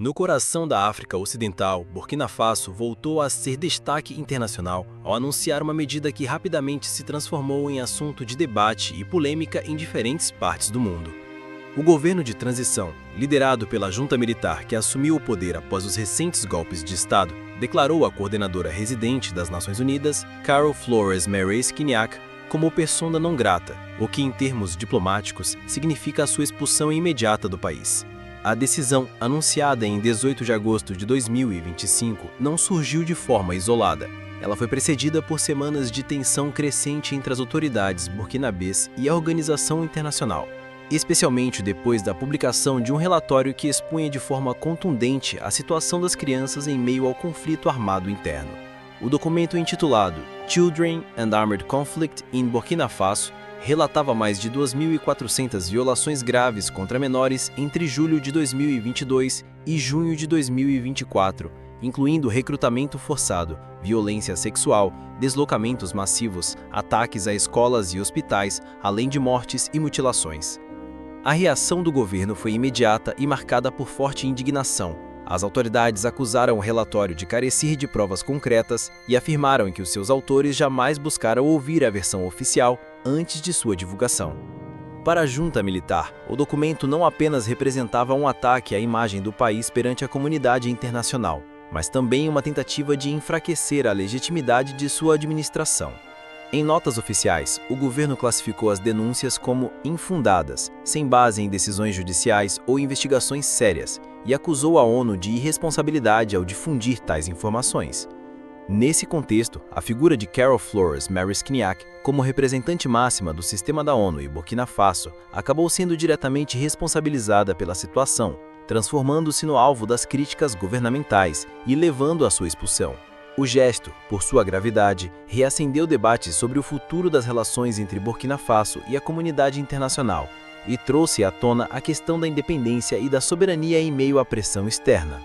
No coração da África Ocidental, Burkina Faso voltou a ser destaque internacional ao anunciar uma medida que rapidamente se transformou em assunto de debate e polêmica em diferentes partes do mundo. O governo de transição, liderado pela junta militar que assumiu o poder após os recentes golpes de Estado, declarou a coordenadora residente das Nações Unidas, Carol Flores Marais-Kiniak, como persona non grata, o que em termos diplomáticos significa a sua expulsão imediata do país. A decisão, anunciada em 18 de agosto de 2025, não surgiu de forma isolada. Ela foi precedida por semanas de tensão crescente entre as autoridades burkinabês e a organização internacional, especialmente depois da publicação de um relatório que expunha de forma contundente a situação das crianças em meio ao conflito armado interno. O documento intitulado Children and Armed Conflict in Burkina Faso relatava mais de 2.400 violações graves contra menores entre julho de 2022 e junho de 2024, incluindo recrutamento forçado, violência sexual, deslocamentos massivos, ataques a escolas e hospitais, além de mortes e mutilações. A reação do governo foi imediata e marcada por forte indignação. As autoridades acusaram o relatório de carecer de provas concretas e afirmaram que os seus autores jamais buscaram ouvir a versão oficial antes de sua divulgação. Para a junta militar, o documento não apenas representava um ataque à imagem do país perante a comunidade internacional, mas também uma tentativa de enfraquecer a legitimidade de sua administração. Em notas oficiais, o governo classificou as denúncias como infundadas, sem base em decisões judiciais ou investigações sérias, e acusou a ONU de irresponsabilidade ao difundir tais informações. Nesse contexto, a figura de Carol Flores Marais-Kiniak, como representante máxima do sistema da ONU e Burkina Faso, acabou sendo diretamente responsabilizada pela situação, transformando-se no alvo das críticas governamentais e levando à sua expulsão. O gesto, por sua gravidade, reacendeu debates sobre o futuro das relações entre Burkina Faso e a comunidade internacional e trouxe à tona a questão da independência e da soberania em meio à pressão externa.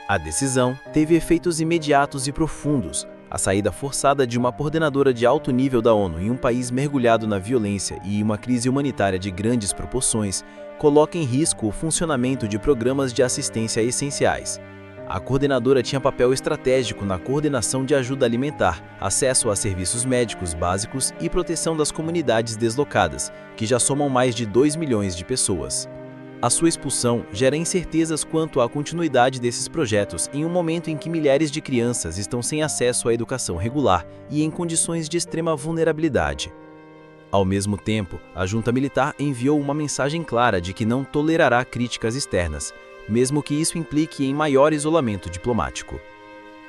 A decisão teve efeitos imediatos e profundos. A saída forçada de uma coordenadora de alto nível da ONU em um país mergulhado na violência e uma crise humanitária de grandes proporções coloca em risco o funcionamento de programas de assistência essenciais. A coordenadora tinha papel estratégico na coordenação de ajuda alimentar, acesso a serviços médicos básicos e proteção das comunidades deslocadas, que já somam mais de 2 milhões de pessoas. A sua expulsão gera incertezas quanto à continuidade desses projetos em um momento em que milhares de crianças estão sem acesso à educação regular e em condições de extrema vulnerabilidade. Ao mesmo tempo, a junta militar enviou uma mensagem clara de que não tolerará críticas externas, mesmo que isso implique em maior isolamento diplomático.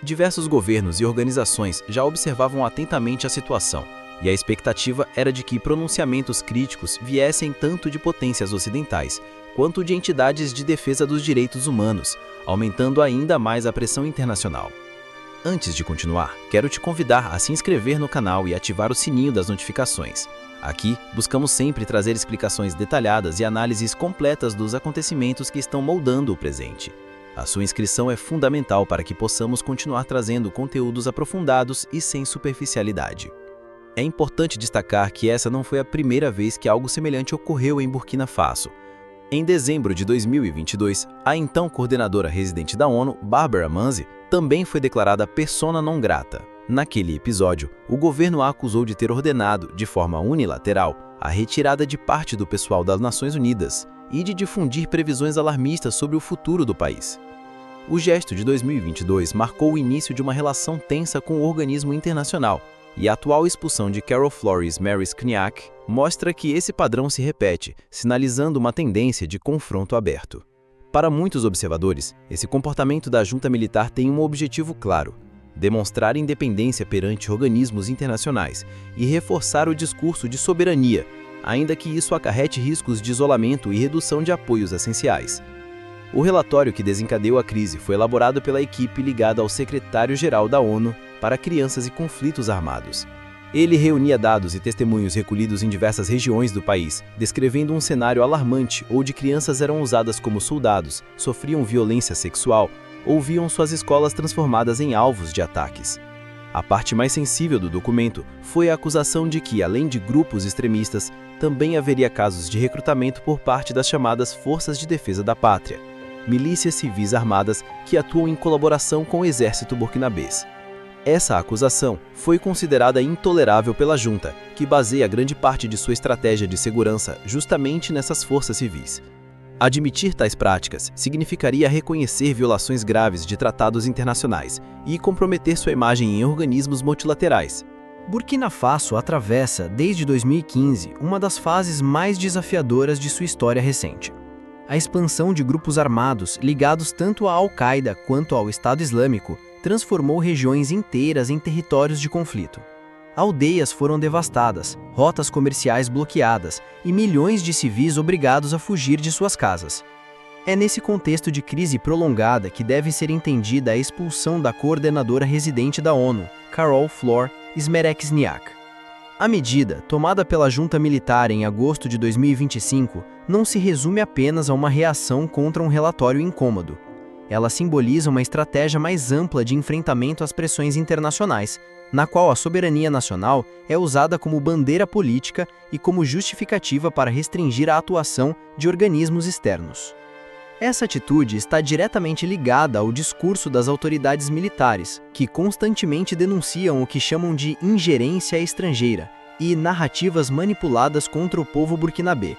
Diversos governos e organizações já observavam atentamente a situação, e a expectativa era de que pronunciamentos críticos viessem tanto de potências ocidentais, quanto de entidades de defesa dos direitos humanos, aumentando ainda mais a pressão internacional. Antes de continuar, quero te convidar a se inscrever no canal e ativar o sininho das notificações. Aqui, buscamos sempre trazer explicações detalhadas e análises completas dos acontecimentos que estão moldando o presente. A sua inscrição é fundamental para que possamos continuar trazendo conteúdos aprofundados e sem superficialidade. É importante destacar que essa não foi a primeira vez que algo semelhante ocorreu em Burkina Faso. Em dezembro de 2022, a então coordenadora residente da ONU, Barbara Manzi, também foi declarada persona non grata. Naquele episódio, o governo a acusou de ter ordenado, de forma unilateral, a retirada de parte do pessoal das Nações Unidas e de difundir previsões alarmistas sobre o futuro do país. O gesto de 2022 marcou o início de uma relação tensa com o organismo internacional, e a atual expulsão de Carol Flores Marais-Kiniak mostra que esse padrão se repete, sinalizando uma tendência de confronto aberto. Para muitos observadores, esse comportamento da junta militar tem um objetivo claro: demonstrar independência perante organismos internacionais e reforçar o discurso de soberania, ainda que isso acarrete riscos de isolamento e redução de apoios essenciais. O relatório que desencadeou a crise foi elaborado pela equipe ligada ao secretário-geral da ONU para Crianças e Conflitos Armados. Ele reunia dados e testemunhos recolhidos em diversas regiões do país, descrevendo um cenário alarmante onde crianças eram usadas como soldados, sofriam violência sexual ou viam suas escolas transformadas em alvos de ataques. A parte mais sensível do documento foi a acusação de que, além de grupos extremistas, também haveria casos de recrutamento por parte das chamadas Forças de Defesa da Pátria. milícias civis armadas que atuam em colaboração com o exército burkinabês. Essa acusação foi considerada intolerável pela junta, que baseia grande parte de sua estratégia de segurança justamente nessas forças civis. Admitir tais práticas significaria reconhecer violações graves de tratados internacionais e comprometer sua imagem em organismos multilaterais. Burkina Faso atravessa, desde 2015, uma das fases mais desafiadoras de sua história recente. A expansão de grupos armados ligados tanto à Al-Qaeda quanto ao Estado Islâmico transformou regiões inteiras em territórios de conflito. Aldeias foram devastadas, rotas comerciais bloqueadas e milhões de civis obrigados a fugir de suas casas. É nesse contexto de crise prolongada que deve ser entendida a expulsão da coordenadora residente da ONU, Carol Flor Smerekzniak. A medida, tomada pela junta militar em agosto de 2025, não se resume apenas a uma reação contra um relatório incômodo. Ela simboliza uma estratégia mais ampla de enfrentamento às pressões internacionais, na qual a soberania nacional é usada como bandeira política e como justificativa para restringir a atuação de organismos externos. Essa atitude está diretamente ligada ao discurso das autoridades militares, que constantemente denunciam o que chamam de ingerência estrangeira e narrativas manipuladas contra o povo burkinabê.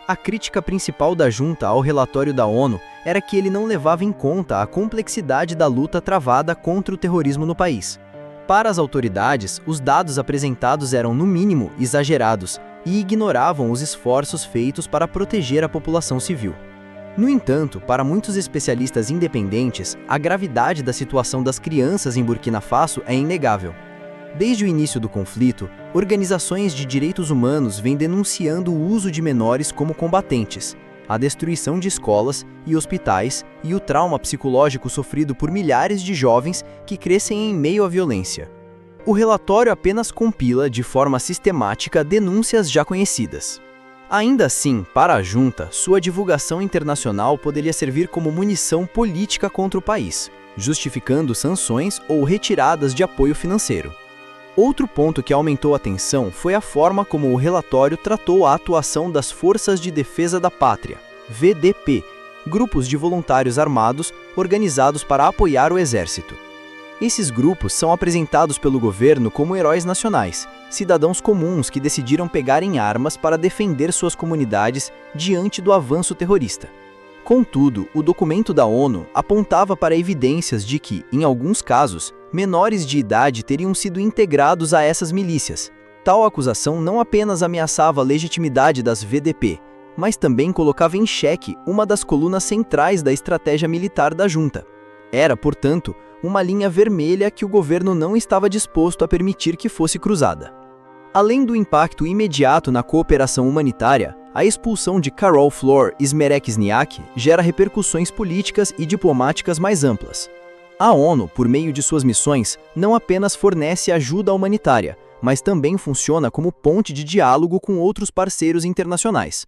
A crítica principal da junta ao relatório da ONU era que ele não levava em conta a complexidade da luta travada contra o terrorismo no país. Para as autoridades, os dados apresentados eram, no mínimo, exagerados e ignoravam os esforços feitos para proteger a população civil. No entanto, para muitos especialistas independentes, a gravidade da situação das crianças em Burkina Faso é inegável. Desde o início do conflito, organizações de direitos humanos vêm denunciando o uso de menores como combatentes, a destruição de escolas e hospitais e o trauma psicológico sofrido por milhares de jovens que crescem em meio à violência. O relatório apenas compila de forma sistemática denúncias já conhecidas. Ainda assim, para a junta, sua divulgação internacional poderia servir como munição política contra o país, justificando sanções ou retiradas de apoio financeiro. Outro ponto que aumentou a tensão foi a forma como o relatório tratou a atuação das Forças de Defesa da Pátria, VDP, grupos de voluntários armados organizados para apoiar o exército. Esses grupos são apresentados pelo governo como heróis nacionais, cidadãos comuns que decidiram pegar em armas para defender suas comunidades diante do avanço terrorista. Contudo, o documento da ONU apontava para evidências de que, em alguns casos, menores de idade teriam sido integrados a essas milícias. Tal acusação não apenas ameaçava a legitimidade das VDP, mas também colocava em xeque uma das colunas centrais da estratégia militar da junta. Era, portanto, uma linha vermelha que o governo não estava disposto a permitir que fosse cruzada. Além do impacto imediato na cooperação humanitária, a expulsão de Carol Flor Smerekzniak gera repercussões políticas e diplomáticas mais amplas. A ONU, por meio de suas missões, não apenas fornece ajuda humanitária, mas também funciona como ponte de diálogo com outros parceiros internacionais.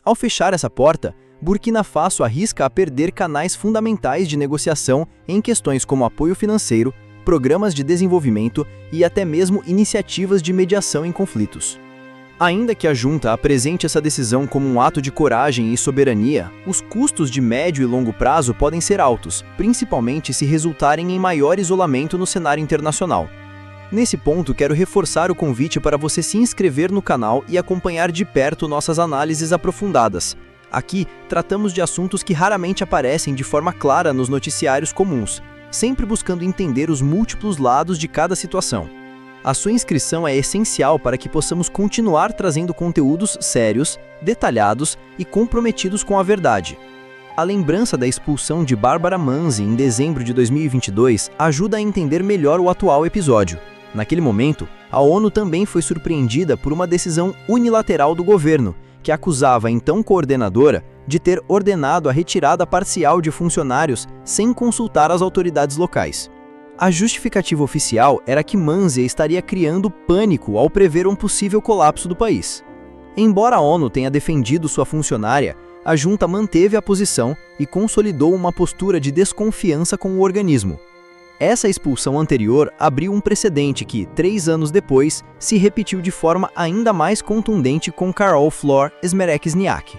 Ao fechar essa porta, Burkina Faso arrisca a perder canais fundamentais de negociação em questões como apoio financeiro, programas de desenvolvimento e até mesmo iniciativas de mediação em conflitos. Ainda que a junta apresente essa decisão como um ato de coragem e soberania, os custos de médio e longo prazo podem ser altos, principalmente se resultarem em maior isolamento no cenário internacional. Nesse ponto, quero reforçar o convite para você se inscrever no canal e acompanhar de perto nossas análises aprofundadas. Aqui, tratamos de assuntos que raramente aparecem de forma clara nos noticiários comuns, sempre buscando entender os múltiplos lados de cada situação. A sua inscrição é essencial para que possamos continuar trazendo conteúdos sérios, detalhados e comprometidos com a verdade. A lembrança da expulsão de Barbara Manzi em dezembro de 2022 ajuda a entender melhor o atual episódio. Naquele momento, a ONU também foi surpreendida por uma decisão unilateral do governo, que acusava a então coordenadora de ter ordenado a retirada parcial de funcionários sem consultar as autoridades locais. A justificativa oficial era que Manzi estaria criando pânico ao prever um possível colapso do país. Embora a ONU tenha defendido sua funcionária, a junta manteve a posição e consolidou uma postura de desconfiança com o organismo. Essa expulsão anterior abriu um precedente que, 3 anos depois, se repetiu de forma ainda mais contundente com Carol Flor Smerekzniak.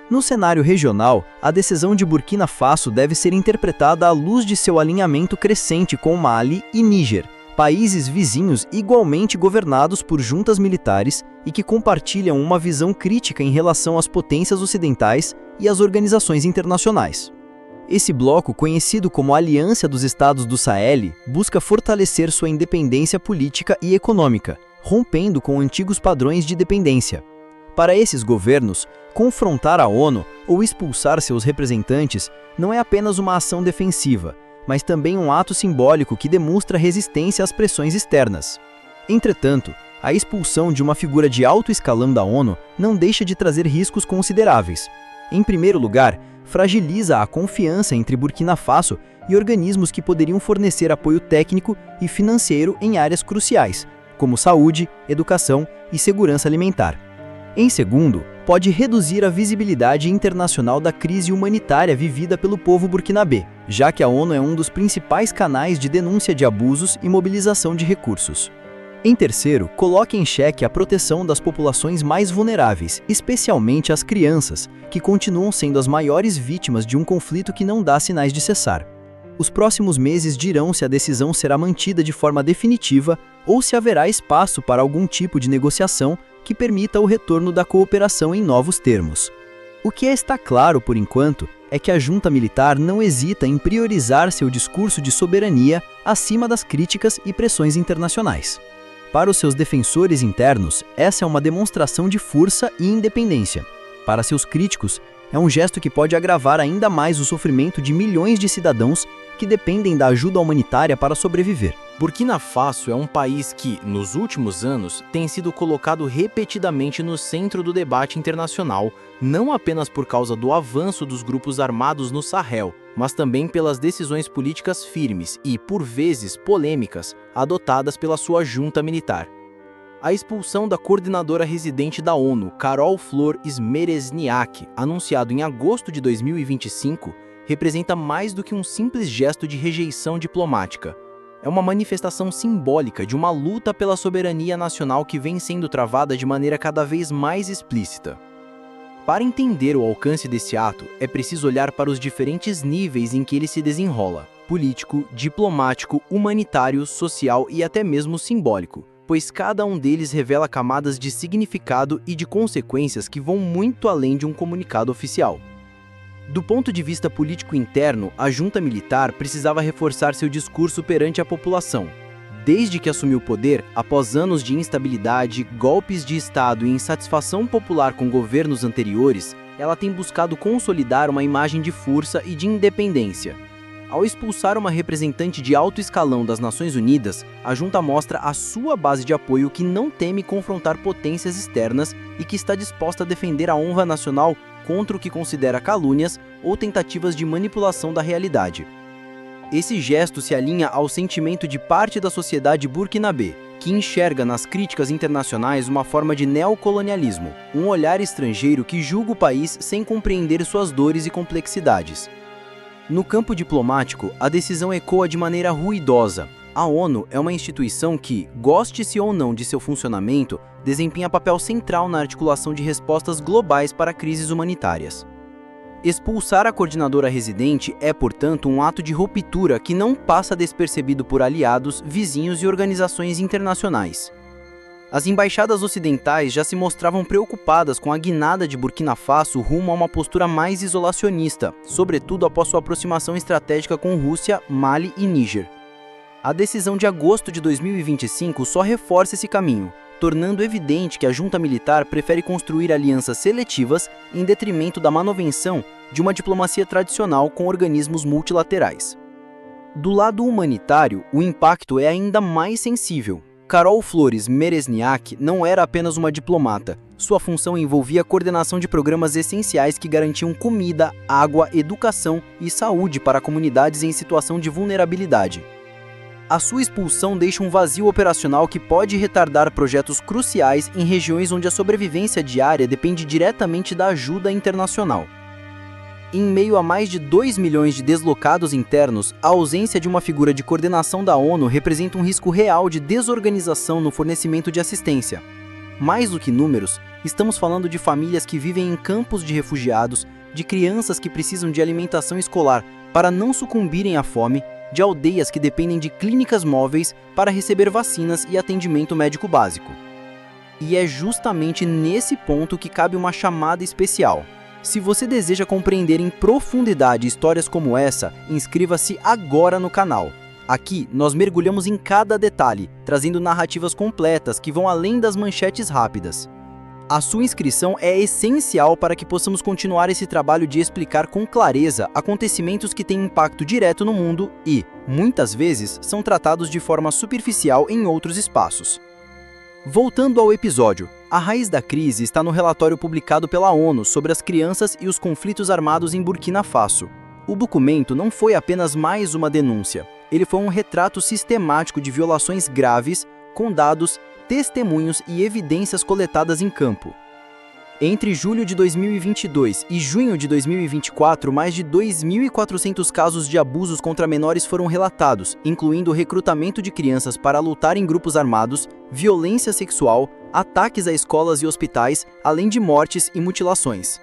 No cenário regional, a decisão de Burkina Faso deve ser interpretada à luz de seu alinhamento crescente com Mali e Níger, países vizinhos igualmente governados por juntas militares e que compartilham uma visão crítica em relação às potências ocidentais e às organizações internacionais. Esse bloco, conhecido como Aliança dos Estados do Sahel, busca fortalecer sua independência política e econômica, rompendo com antigos padrões de dependência. Para esses governos, confrontar a ONU ou expulsar seus representantes não é apenas uma ação defensiva, mas também um ato simbólico que demonstra resistência às pressões externas. Entretanto, a expulsão de uma figura de alto escalão da ONU não deixa de trazer riscos consideráveis. Em primeiro lugar, fragiliza a confiança entre Burkina Faso e organismos que poderiam fornecer apoio técnico e financeiro em áreas cruciais, como saúde, educação e segurança alimentar. Em segundo, pode reduzir a visibilidade internacional da crise humanitária vivida pelo povo burkinabê, já que a ONU é um dos principais canais de denúncia de abusos e mobilização de recursos. Em terceiro, coloca em xeque a proteção das populações mais vulneráveis, especialmente as crianças, que continuam sendo as maiores vítimas de um conflito que não dá sinais de cessar. Os próximos meses dirão se a decisão será mantida de forma definitiva ou se haverá espaço para algum tipo de negociação que permita o retorno da cooperação em novos termos. O que está claro, por enquanto, é que a junta militar não hesita em priorizar seu discurso de soberania acima das críticas e pressões internacionais. Para os seus defensores internos, essa é uma demonstração de força e independência. Para seus críticos, é um gesto que pode agravar ainda mais o sofrimento de milhões de cidadãos que dependem da ajuda humanitária para sobreviver. Burkina Faso é um país que, nos últimos anos, tem sido colocado repetidamente no centro do debate internacional, não apenas por causa do avanço dos grupos armados no Sahel, mas também pelas decisões políticas firmes e, por vezes, polêmicas, adotadas pela sua junta militar. A expulsão da coordenadora residente da ONU, Carol Flor Smerezniak, anunciado em agosto de 2025, representa mais do que um simples gesto de rejeição diplomática. É uma manifestação simbólica de uma luta pela soberania nacional que vem sendo travada de maneira cada vez mais explícita. Para entender o alcance desse ato, é preciso olhar para os diferentes níveis em que ele se desenrola: político, diplomático, humanitário, social e até mesmo simbólico, pois cada um deles revela camadas de significado e de consequências que vão muito além de um comunicado oficial. Do ponto de vista político interno, a junta militar precisava reforçar seu discurso perante a população. Desde que assumiu o poder, após anos de instabilidade, golpes de Estado e insatisfação popular com governos anteriores, ela tem buscado consolidar uma imagem de força e de independência. Ao expulsar uma representante de alto escalão das Nações Unidas, a junta mostra a sua base de apoio que não teme confrontar potências externas e que está disposta a defender a honra nacional contra o que considera calúnias ou tentativas de manipulação da realidade. Esse gesto se alinha ao sentimento de parte da sociedade burkinabê, que enxerga nas críticas internacionais uma forma de neocolonialismo, um olhar estrangeiro que julga o país sem compreender suas dores e complexidades. No campo diplomático, a decisão ecoa de maneira ruidosa. A ONU é uma instituição que, goste-se ou não de seu funcionamento, desempenha papel central na articulação de respostas globais para crises humanitárias. Expulsar a coordenadora residente é, portanto, um ato de ruptura que não passa despercebido por aliados, vizinhos e organizações internacionais. As embaixadas ocidentais já se mostravam preocupadas com a guinada de Burkina Faso rumo a uma postura mais isolacionista, sobretudo após sua aproximação estratégica com Rússia, Mali e Níger. A decisão de agosto de 2025 só reforça esse caminho, tornando evidente que a junta militar prefere construir alianças seletivas em detrimento da manutenção de uma diplomacia tradicional com organismos multilaterais. Do lado humanitário, o impacto é ainda mais sensível. Carol Flor Smerezniak não era apenas uma diplomata. Sua função envolvia a coordenação de programas essenciais que garantiam comida, água, educação e saúde para comunidades em situação de vulnerabilidade. A sua expulsão deixa um vazio operacional que pode retardar projetos cruciais em regiões onde a sobrevivência diária depende diretamente da ajuda internacional. Em meio a mais de 2 milhões de deslocados internos, a ausência de uma figura de coordenação da ONU representa um risco real de desorganização no fornecimento de assistência. Mais do que números, Estamos falando de famílias que vivem em campos de refugiados, de crianças que precisam de alimentação escolar para não sucumbirem à fome, de aldeias que dependem de clínicas móveis para receber vacinas e atendimento médico básico. E é justamente nesse ponto que cabe uma chamada especial. Se você deseja compreender em profundidade histórias como essa, inscreva-se agora no canal. Aqui, nós mergulhamos em cada detalhe, trazendo narrativas completas que vão além das manchetes rápidas. A sua inscrição é essencial para que possamos continuar esse trabalho de explicar com clareza acontecimentos que têm impacto direto no mundo e, muitas vezes, são tratados de forma superficial em outros espaços. Voltando ao episódio, a raiz da crise está no relatório publicado pela ONU sobre as crianças e os conflitos armados em Burkina Faso. O documento não foi apenas mais uma denúncia, ele foi um retrato sistemático de violações graves, com dados, testemunhos e evidências coletadas em campo. Entre julho de 2022 e junho de 2024, mais de 2.400 casos de abusos contra menores foram relatados, incluindo o recrutamento de crianças para lutar em grupos armados, violência sexual, ataques a escolas e hospitais, além de mortes e mutilações.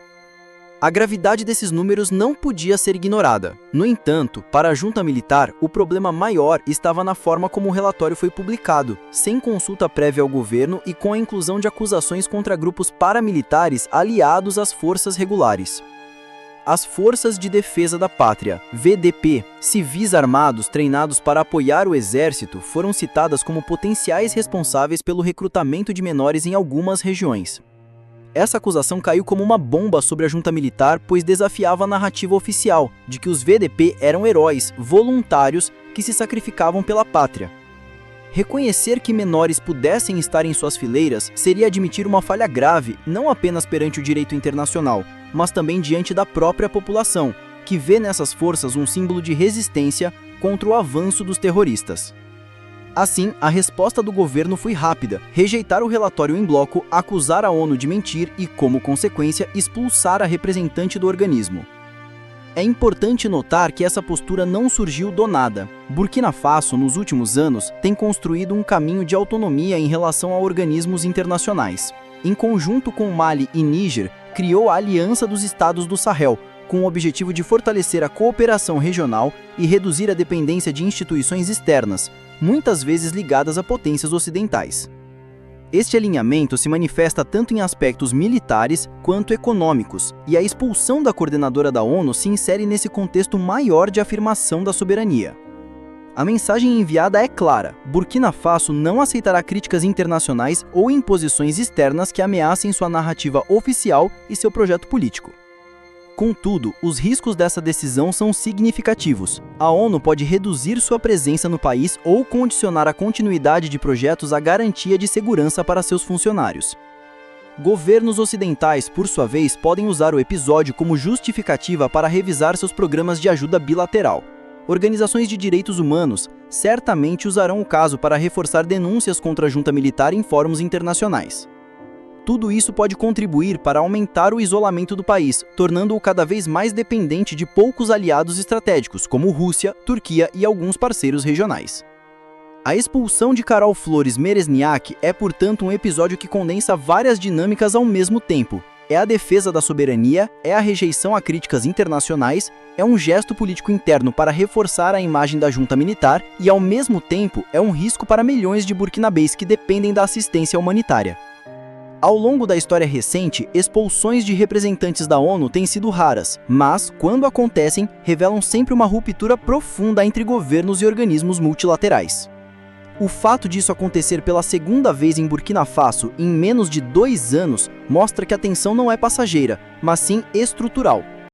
A gravidade desses números não podia ser ignorada. No entanto, para a junta militar, o problema maior estava na forma como o relatório foi publicado, sem consulta prévia ao governo e com a inclusão de acusações contra grupos paramilitares aliados às forças regulares. As Forças de Defesa da Pátria, VDP, civis armados treinados para apoiar o exército, foram citadas como potenciais responsáveis pelo recrutamento de menores em algumas regiões. Essa acusação caiu como uma bomba sobre a junta militar, pois desafiava a narrativa oficial de que os VDP eram heróis, voluntários, que se sacrificavam pela pátria. Reconhecer que menores pudessem estar em suas fileiras seria admitir uma falha grave, não apenas perante o direito internacional, mas também diante da própria população, que vê nessas forças um símbolo de resistência contra o avanço dos terroristas. Assim, a resposta do governo foi rápida: rejeitar o relatório em bloco, acusar a ONU de mentir e, como consequência, expulsar a representante do organismo. É importante notar que essa postura não surgiu do nada. Burkina Faso, nos últimos anos, tem construído um caminho de autonomia em relação a organismos internacionais. Em conjunto com Mali e Níger, criou a Aliança dos Estados do Sahel, com o objetivo de fortalecer a cooperação regional e reduzir a dependência de instituições externas, muitas vezes ligadas a potências ocidentais. Este alinhamento se manifesta tanto em aspectos militares quanto econômicos, e a expulsão da coordenadora da ONU se insere nesse contexto maior de afirmação da soberania. A mensagem enviada é clara: Burkina Faso não aceitará críticas internacionais ou imposições externas que ameacem sua narrativa oficial e seu projeto político. Contudo, os riscos dessa decisão são significativos. A ONU pode reduzir sua presença no país ou condicionar a continuidade de projetos à garantia de segurança para seus funcionários. Governos ocidentais, por sua vez, podem usar o episódio como justificativa para revisar seus programas de ajuda bilateral. Organizações de direitos humanos certamente usarão o caso para reforçar denúncias contra a junta militar em fóruns internacionais. Tudo isso pode contribuir para aumentar o isolamento do país, tornando-o cada vez mais dependente de poucos aliados estratégicos, como Rússia, Turquia e alguns parceiros regionais. A expulsão de Carol Flores Meresniak é, portanto, um episódio que condensa várias dinâmicas ao mesmo tempo. É a defesa da soberania, é a rejeição a críticas internacionais, é um gesto político interno para reforçar a imagem da junta militar e, ao mesmo tempo, é um risco para milhões de burkinabês que dependem da assistência humanitária. Ao longo da história recente, expulsões de representantes da ONU têm sido raras, mas, quando acontecem, revelam sempre uma ruptura profunda entre governos e organismos multilaterais. O fato disso acontecer pela segunda vez em Burkina Faso em menos de 2 anos mostra que a tensão não é passageira, mas sim estrutural.